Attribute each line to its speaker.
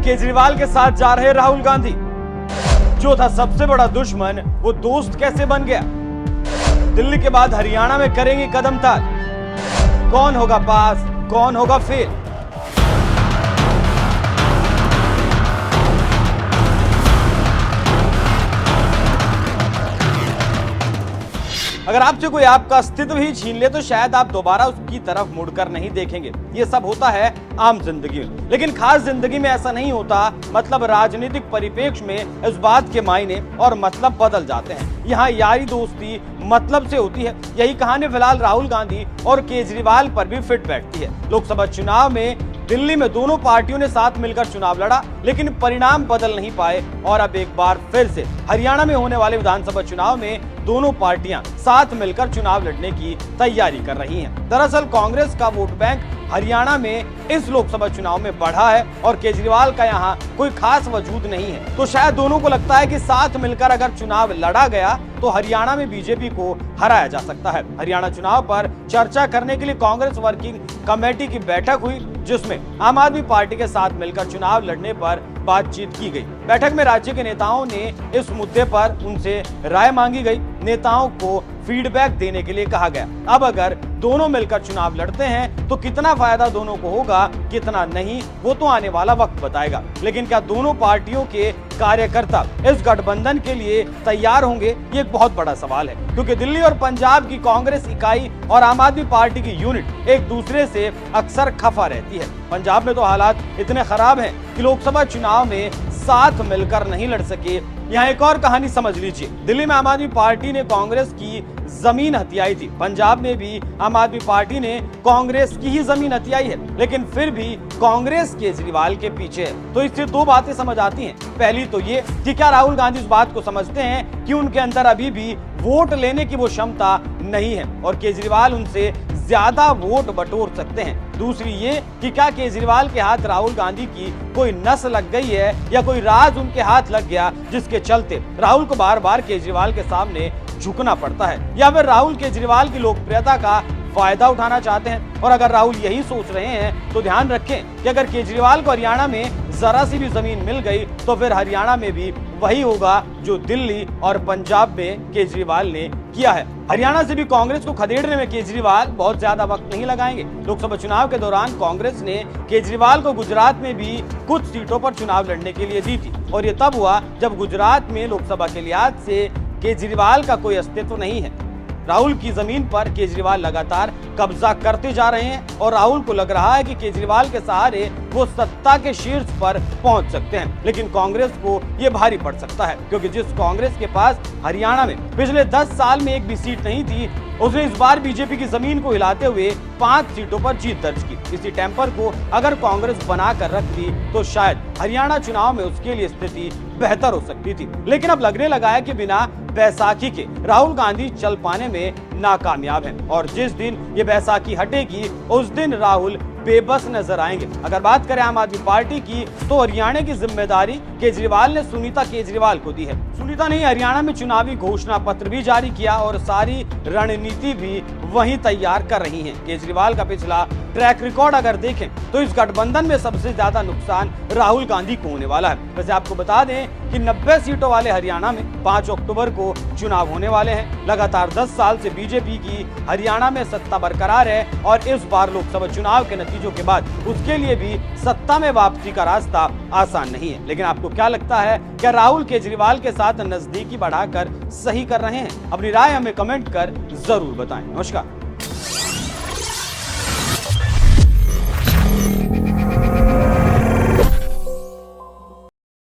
Speaker 1: केजरीवाल के साथ जा रहे राहुल गांधी। जो था सबसे बड़ा दुश्मन, वो दोस्त कैसे बन गया? दिल्ली के बाद हरियाणा में करेंगे कदम ताल। कौन होगा पास, कौन होगा फेल? अगर आपसे कोई आपका अस्तित्व ही छीन ले तो शायद आप दोबारा उसकी तरफ मुड़कर नहीं देखेंगे। ये सब होता है आम जिंदगी में, लेकिन खास जिंदगी में ऐसा नहीं होता। मतलब राजनीतिक परिप्रेक्ष्य में इस बात के मायने और मतलब बदल जाते हैं। यहाँ यारी दोस्ती मतलब से होती है। यही कहानी फिलहाल राहुल गांधी और केजरीवाल पर भी फिट बैठती है। लोकसभा चुनाव में दिल्ली में दोनों पार्टियों ने साथ मिलकर चुनाव लड़ा, लेकिन परिणाम बदल नहीं पाए और अब एक बार फिर से हरियाणा में होने वाले विधानसभा चुनाव में दोनों पार्टियां साथ मिलकर चुनाव लड़ने की तैयारी कर रही हैं। दरअसल कांग्रेस का वोट बैंक हरियाणा में इस लोकसभा चुनाव में बढ़ा है और केजरीवाल का यहाँ कोई खास वजूद नहीं है। तो शायद दोनों को लगता है कि साथ मिलकर अगर चुनाव लड़ा गया तो हरियाणा में बीजेपी को हराया जा सकता है। हरियाणा चुनाव पर चर्चा करने के लिए कांग्रेस वर्किंग कमेटी की बैठक हुई, जिसमें आम आदमी पार्टी के साथ मिलकर चुनाव लड़ने पर बातचीत की गई। बैठक में राज्य के नेताओं ने इस मुद्दे पर उनसे राय मांगी गई। नेताओं को फीडबैक देने के लिए कहा गया। अब अगर दोनों मिलकर चुनाव लड़ते हैं तो कितना फायदा दोनों को होगा, कितना नहीं, वो तो आने वाला वक्त बताएगा। लेकिन क्या दोनों पार्टियों के कार्यकर्ता इस गठबंधन के लिए तैयार होंगे? ये एक बहुत बड़ा सवाल है, क्योंकि दिल्ली और पंजाब की कांग्रेस इकाई और आम आदमी पार्टी की यूनिट एक दूसरे से अक्सर खफा रहती है। पंजाब में तो हालात इतने खराब हैं कि लोकसभा चुनाव में साथ मिलकर नहीं लड़ सके। यहाँ एक और कहानी समझ लीजिए। दिल्ली में आम आदमी पार्टी ने कांग्रेस की जमीन हथियाई थी। पंजाब में भी आम आदमी पार्टी ने कांग्रेस की ही जमीन हथियाई है, लेकिन फिर भी कांग्रेस केजरीवाल के पीछे है। तो इससे दो बातें समझ आती हैं। पहली तो ये कि क्या राहुल गांधी इस बात को समझते हैं कि उनके अंदर अभी भी वोट लेने की वो क्षमता नहीं है और केजरीवाल उनसे ज्यादा वोट बटोर सकते हैं। दूसरी ये कि क्या केजरीवाल के हाथ राहुल गांधी की कोई नस लग गई है या कोई राज उनके हाथ लग गया जिसके चलते राहुल को बार बार केजरीवाल के सामने झुकना पड़ता है, या फिर राहुल केजरीवाल की लोकप्रियता का फायदा उठाना चाहते हैं। और अगर राहुल यही सोच रहे हैं तो ध्यान रखें कि अगर केजरीवाल को हरियाणा में जरा सी भी जमीन मिल गई तो फिर हरियाणा में भी वही होगा जो दिल्ली और पंजाब में केजरीवाल ने किया है। हरियाणा से भी कांग्रेस को खदेड़ने में केजरीवाल बहुत ज्यादा वक्त नहीं लगाएंगे। लोकसभा चुनाव के दौरान कांग्रेस ने केजरीवाल को गुजरात में भी कुछ सीटों पर चुनाव लड़ने के लिए दी थी और ये तब हुआ जब गुजरात में लोकसभा के लिहाज से केजरीवाल का कोई अस्तित्व नहीं है। राहुल की जमीन पर केजरीवाल लगातार कब्जा करते जा रहे हैं और राहुल को लग रहा है कि केजरीवाल के सहारे वो सत्ता के शीर्ष पर पहुंच सकते हैं। लेकिन कांग्रेस को ये भारी पड़ सकता है, क्योंकि जिस कांग्रेस के पास हरियाणा में पिछले 10 साल में एक भी सीट नहीं थी, उसने इस बार बीजेपी की जमीन को हिलाते हुए 5 सीटों पर जीत दर्ज की। इसी टेम्पर को अगर कांग्रेस बना कर रखती तो शायद हरियाणा चुनाव में उसके लिए स्थिति बेहतर हो सकती थी। लेकिन अब लगने लगा है कि बिना बैसाखी के राहुल गांधी चल पाने में नाकामयाब हैं और जिस दिन ये बैसाखी हटेगी उस दिन राहुल बेबस नजर आएंगे। अगर बात करें आम आदमी पार्टी की तो हरियाणा की जिम्मेदारी केजरीवाल ने सुनीता केजरीवाल को दी है। सुनीता ने हरियाणा में चुनावी घोषणा पत्र भी जारी किया और सारी रणनीति भी वही तैयार कर रही हैं। केजरीवाल का पिछला ट्रैक रिकॉर्ड अगर देखें तो इस गठबंधन में सबसे ज्यादा नुकसान राहुल गांधी को होने वाला है। वैसे आपको बता दें कि 90 सीटों वाले हरियाणा में 5 अक्टूबर को चुनाव होने वाले हैं। लगातार 10 साल से बीजेपी की हरियाणा में सत्ता बरकरार है और इस बार लोकसभा चुनाव के नतीजों के बाद उसके लिए भी सत्ता में वापसी का रास्ता आसान नहीं है। लेकिन आपको क्या लगता है, क्या राहुल केजरीवाल के साथ नजदीकी बढ़ाकर सही कर रहे हैं? अपनी राय हमें कमेंट कर जरूर बताएं। नमस्कार।